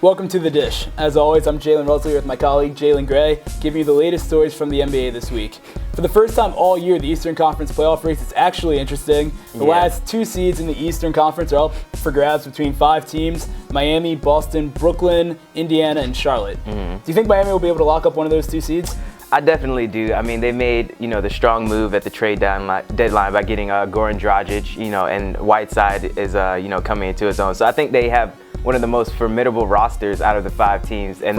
Welcome to The Dish. As always, I'm Jalen Russell here with my colleague Jalen Gray, giving you the latest stories from the NBA this week. For the first time all year, the Eastern Conference playoff race is actually interesting. The last two seeds in the Eastern Conference are up for grabs between 5 teams: Miami, Boston, Brooklyn, Indiana, and Charlotte. Do you think Miami will be able to lock up one of those 2 seeds? I definitely do. I mean, they made, the strong move at the trade deadline by getting Goran Dragic, and Whiteside is, coming into his own. So I think they have one of the most formidable rosters out of the 5 teams. And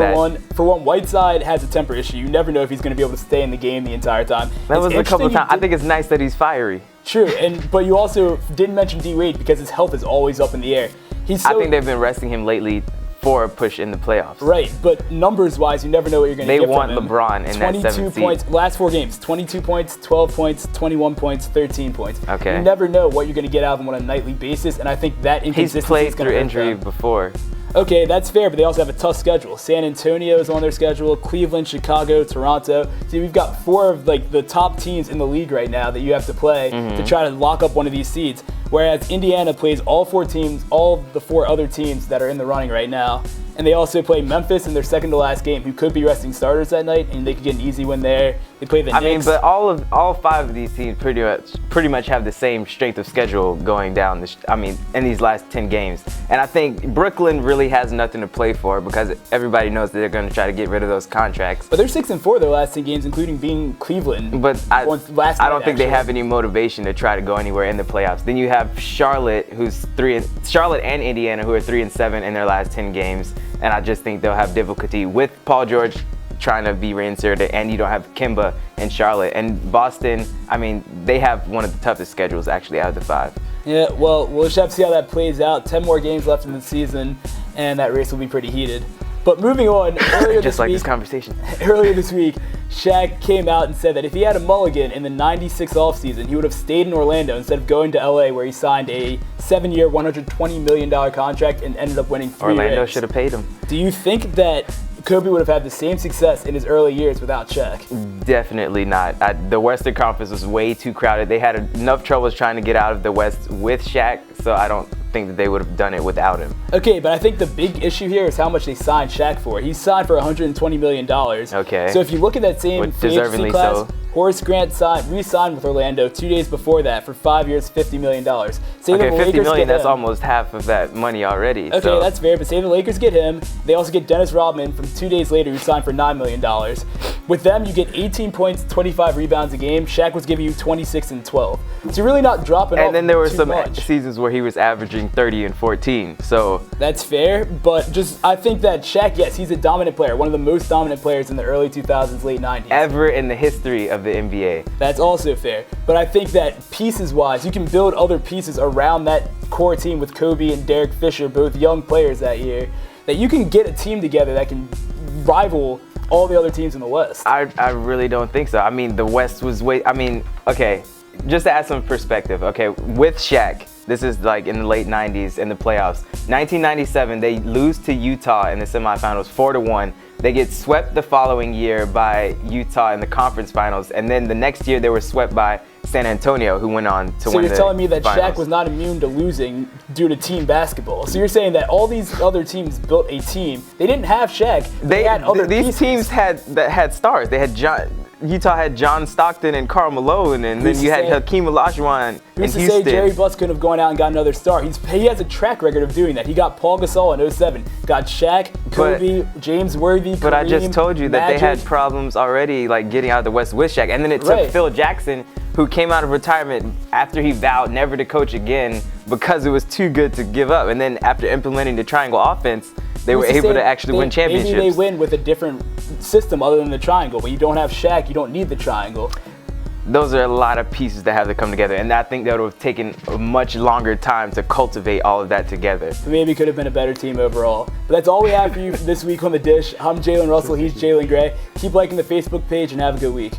for one, Whiteside has a temper issue. You never know if he's going to be able to stay in the game the entire time. That was a couple of times. I think it's nice that he's fiery. True, but you also didn't mention D Wade because his health is always up in the air. I think they've been resting him lately for a push in the playoffs. Right, but numbers-wise, you never know what you're going to get from him. They want LeBron in that 7th seed. 22 points, last 4 games, 22 points, 12 points, 21 points, 13 points. Okay. You never know what you're going to get out of him on a nightly basis, and I think that inconsistency is going to He's played through injury before. Okay, that's fair, but they also have a tough schedule. San Antonio is on their schedule, Cleveland, Chicago, Toronto. So we've got 4 of the top teams in the league right now that you have to play to try to lock up one of these seeds. Whereas Indiana plays all 4 teams, all the 4 other teams that are in the running right now. And they also play Memphis in their second to last game, who could be resting starters that night, and they could get an easy win there. They play the Knicks. But all 5 of these teams pretty much have the same strength of schedule going down. In these last 10 games, and I think Brooklyn really has nothing to play for because everybody knows that they're going to try to get rid of those contracts. But they're 6-4 their last 10 games, including beating Cleveland. But I don't think they have any motivation to try to go anywhere in the playoffs. Then you have Charlotte, Charlotte and Indiana, who are 3-7 in their last 10 games. And I just think they'll have difficulty with Paul George trying to be reinserted, and you don't have Kemba in Charlotte. And Boston, they have one of the toughest schedules actually out of the 5. Yeah, well, we'll just have to see how that plays out. 10 more games left in the season, and that race will be pretty heated. But moving on, this conversation. Earlier this week, Shaq came out and said that if he had a mulligan in the 96 offseason, he would have stayed in Orlando instead of going to LA, where he signed a 7-year, $120 million contract and ended up winning 3 Orlando rings. should have paid him. Do you think that Kobe would have had the same success in his early years without Shaq? Definitely not. The Western Conference was way too crowded. They had enough troubles trying to get out of the West with Shaq, so I don't think that they would have done it without him. Okay, but I think the big issue here is how much they signed Shaq for. He signed for $120 million. Okay. So if you look at that same free agency class, so. Horace Grant re-signed with Orlando 2 days before that for 5 years, $50 million. Say okay, the $50 Lakers million, get that's him. almost half of that money already. Okay, so. That's fair, but say the Lakers get him. They also get Dennis Rodman from 2 days later, who signed for $9 million. With them, you get 18 points, 25 rebounds a game. Shaq was giving you 26 and 12. So you're really not dropping off. And then there were some much. seasons where he was averaging 30 and 14. So that's fair, but I think that Shaq, yes, he's a dominant player, one of the most dominant players in the early 2000s, late 90s. Ever in the history of the NBA. That's also fair. But I think that pieces-wise, you can build other pieces around that core team with Kobe and Derek Fisher, both young players that year, that you can get a team together that can rival all the other teams in the West. I really don't think so. The West was okay, just to add some perspective, okay, with Shaq, this is like in the late 90s in the playoffs. 1997, they lose to Utah in the semifinals 4-1. They get swept the following year by Utah in the conference finals, and then the next year they were swept by San Antonio, who went on to win the finals. So you're telling me that Shaq was not immune to losing due to team basketball. So you're saying that all these other teams built a team. They didn't have Shaq. They had other these pieces. teams had stars. They had Utah had John Stockton and Karl Malone, and then you had Hakeem Olajuwon in Houston. Say Jerry Buss could have gone out and got another star? He has a track record of doing that. He got Paul Gasol in 07, got Shaq, Kobe, James Worthy, But Kareem, I just told you that Magic. they had problems already, like getting out of the West with Shaq, and then it took Phil Jackson, who came out of retirement after he vowed never to coach again because it was too good to give up. And then after implementing the triangle offense, they were able to actually win championships. Maybe they win with a different system other than the triangle. When you don't have Shaq, you don't need the triangle. Those are a lot of pieces that have to come together, and I think that would have taken a much longer time to cultivate all of that together. Maybe it could have been a better team overall. But that's all we have for you this week on The Dish. I'm Jalen Russell, he's Jalen Gray. Keep liking the Facebook page and have a good week.